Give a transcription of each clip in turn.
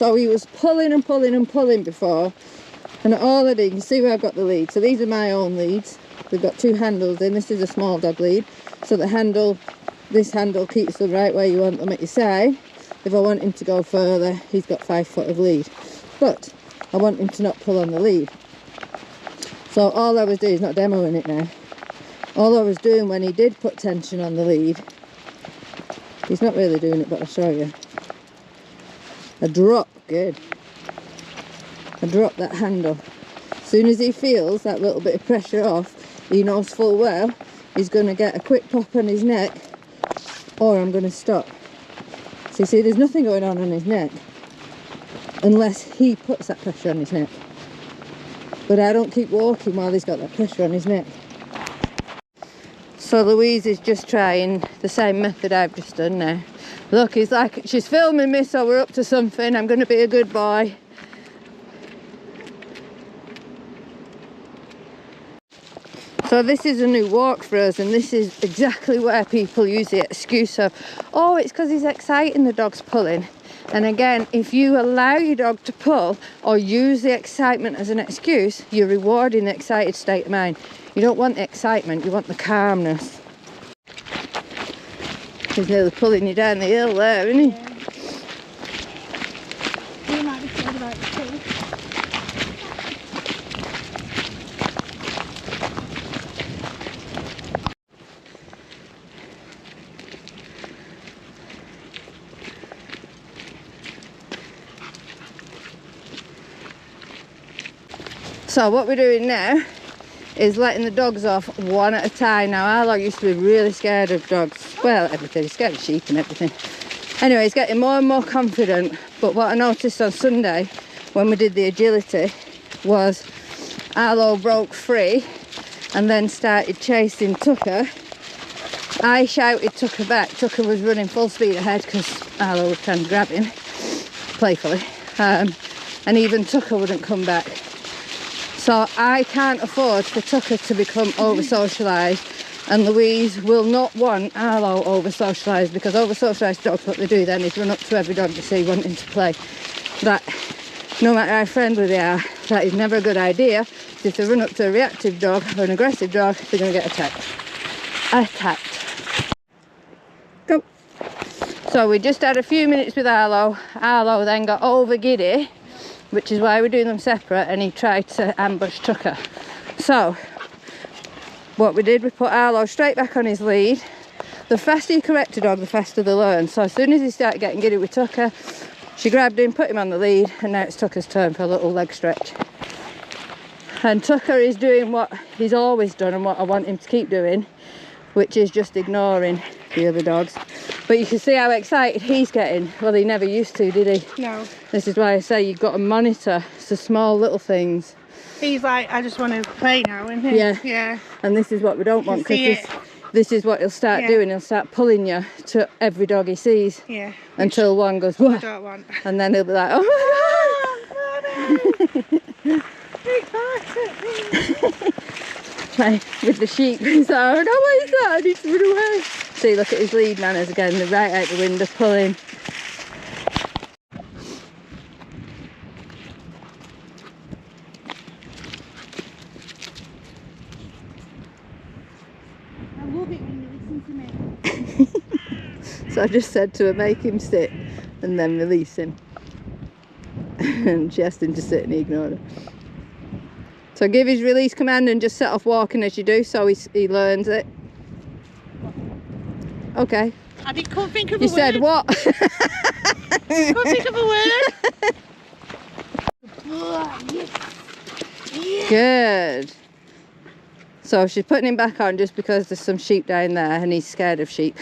So he was pulling and pulling and pulling before, and all I did, you can see where I've got the lead. So these are my own leads. We've got two handles in. This is a small dog lead. So the handle, this handle keeps them right where you want them at your side. If I want him to go further, he's got 5 foot of lead. But I want him to not pull on the lead. So all I was doing is not demoing it now. All I was doing when he did put tension on the lead, he's not really doing it, but I'll show you. I drop, good. I drop that handle. As soon as he feels that little bit of pressure off, he knows full well he's going to get a quick pop on his neck, or I'm going to stop. So you see, there's nothing going on his neck unless he puts that pressure on his neck. But I don't keep walking while he's got that pressure on his neck. So Louise is just trying the same method I've just done now. Look, it's like she's filming me, so we're up to something. I'm going to be a good boy. So this is a new walk for us, and this is exactly where people use the excuse of, oh, it's because he's exciting, the dog's pulling. And again, if you allow your dog to pull or use the excitement as an excuse, you're rewarding the excited state of mind. You don't want the excitement, you want the calmness. He's nearly pulling you down the hill there, isn't he? Yeah. He might be scared about it too. So what we're doing now is letting the dogs off one at a time. Now Arlo used to be really scared of dogs, well, everything, he's scared of sheep and everything. Anyway, he's getting more and more confident, but what I noticed on Sunday when we did the agility was Arlo broke free and then started chasing Tucker. I shouted Tucker back. Tucker was running full speed ahead because Arlo was trying to grab him playfully, and even Tucker wouldn't come back. So I can't afford for Tucker to become over-socialised, and Louise will not want Arlo over-socialised, because over-socialised dogs, what they do then is run up to every dog you see wanting to play. That, no matter how friendly they are, that is never a good idea. If they run up to a reactive dog or an aggressive dog, they're going to get attacked. Go. So we just had a few minutes with Arlo. Arlo then got over giddy, which is why we're doing them separate, and he tried to ambush Tucker. So what we did, we put Arlo straight back on his lead. The faster you correct a dog, the faster they learn. So as soon as he started getting giddy with Tucker, she grabbed him, put him on the lead, and now it's Tucker's turn for a little leg stretch. And Tucker is doing what he's always done and what I want him to keep doing, which is just ignoring the other dogs. But you can see how excited he's getting. Well, he never used to, did he? No. This is why I say you've got to monitor the small little things. He's like, I just want to play now, isn't he? Yeah. Yeah. And this is what we don't want, because this is what he'll start doing. He'll start pulling you to every dog he sees. Yeah. Until one goes, I don't want. and then he'll be like, oh my God. Right, with the sheep, he's like, oh no, what is that? I need to run away. See, look at his lead manners again. They're right out the window pulling. I love it when you listen to me. So I just said to her, make him sit and then release him. And she asked him to sit and he ignored her. So give his release command and just set off walking as you do, so he learns it. Okay. I couldn't think of a word. You said what? Couldn't think of a word. Yes. Yes. Good. So she's putting him back on just because there's some sheep down there and he's scared of sheep.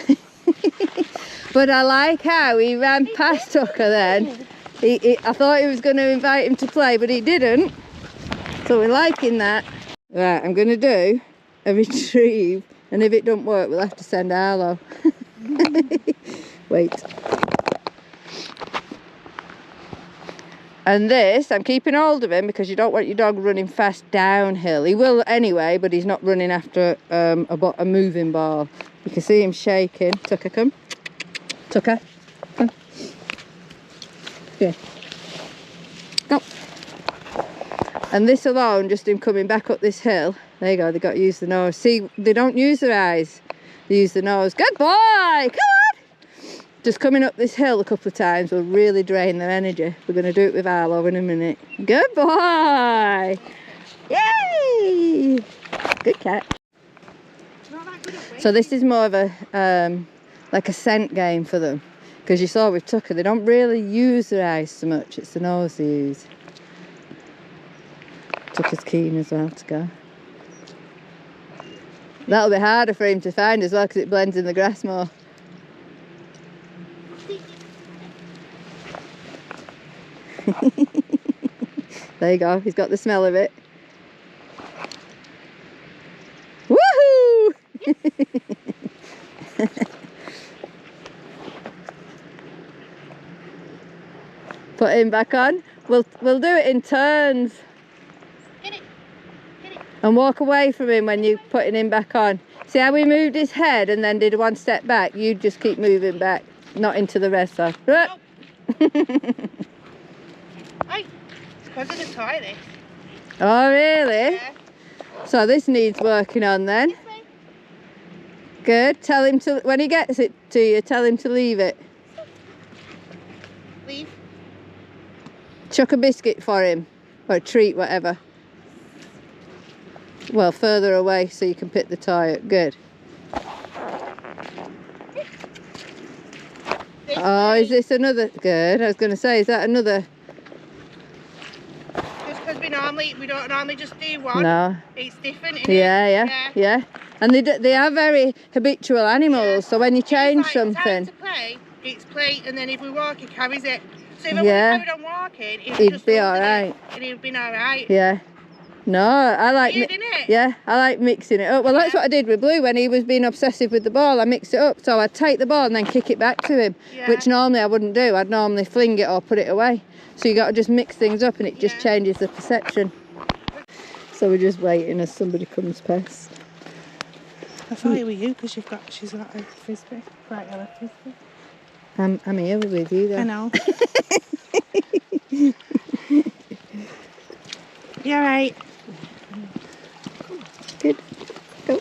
But I like how he ran past Tucker then. I thought he was going to invite him to play, but he didn't. So we're liking that. Right, I'm going to do a retrieve, and if it don't work, we'll have to send Arlo. Wait. And this, I'm keeping hold of him because you don't want your dog running fast downhill. He will anyway, but he's not running after a moving ball. You can see him shaking. Tucker, come. Tucker, come. Yeah. And this alone, just him coming back up this hill, there you go, they've got to use the nose. See, they don't use their eyes, they use the nose. Good boy, come on! Just coming up this hill a couple of times will really drain their energy. We're going to do it with Arlo in a minute. Good boy! Yay! Good catch. So this is more of a, like a scent game for them. Because you saw with Tucker, they don't really use their eyes so much, it's the nose they use. Tucker's keen as well to go. That'll be harder for him to find as well because it blends in the grass more. There you go, he's got the smell of it. Woohoo! Put him back on. We'll do it in turns. Get it. Get it. And walk away from him when you're putting him back on. See how we moved his head and then did one step back? You just keep moving back, not into the rest though. Nope. Hey, it's because of the toy, this. Oh really? Yeah. So this needs working on then. This way. Good. Tell him to, when he gets it to you, tell him to leave it. Leave. Chuck a biscuit for him, or a treat, whatever. Well, further away so you can pick the toy up. Good. Oh, is this another? Good. I was going to say, is that another? Just because we don't normally just do one. No. It's different, isn't Yeah. And they are very habitual animals. So when you change something, It's time to play, it's play, and then if we walk, he carries it. So if I carried on walking, he'd be all right. And he'd been all right. Yeah. No, I like. You didn't? Yeah, I like mixing it up. Well, that's what I did with Blue when he was being obsessive with the ball. I mixed it up, so I'd take the ball and then kick it back to him, which normally I wouldn't do. I'd normally fling it or put it away. So you got to just mix things up, and it just changes the perception. So we're just waiting as somebody comes past. I thought it was you because she's got a frisbee, bright yellow frisbee. I'm here with you though. I know. You alright? Good. Go.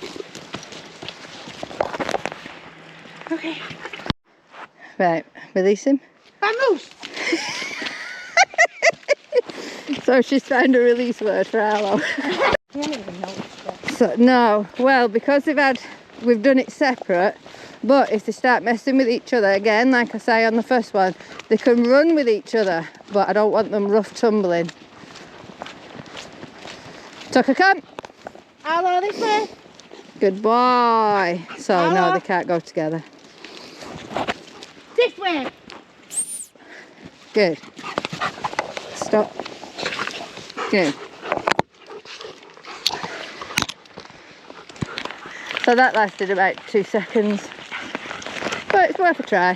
Okay. Right, release him. Vamos! So she's found a release word for Arlo. I don't even know what's So no, well, because we've done it separate. But if they start messing with each other again, like I say on the first one, they can run with each other, but I don't want them rough tumbling. Tucker, come. Arlo, this way. Good boy. So Arlo. no, they can't go together. This way. Good. Stop. Good. So that lasted about 2 seconds. But it's worth a try.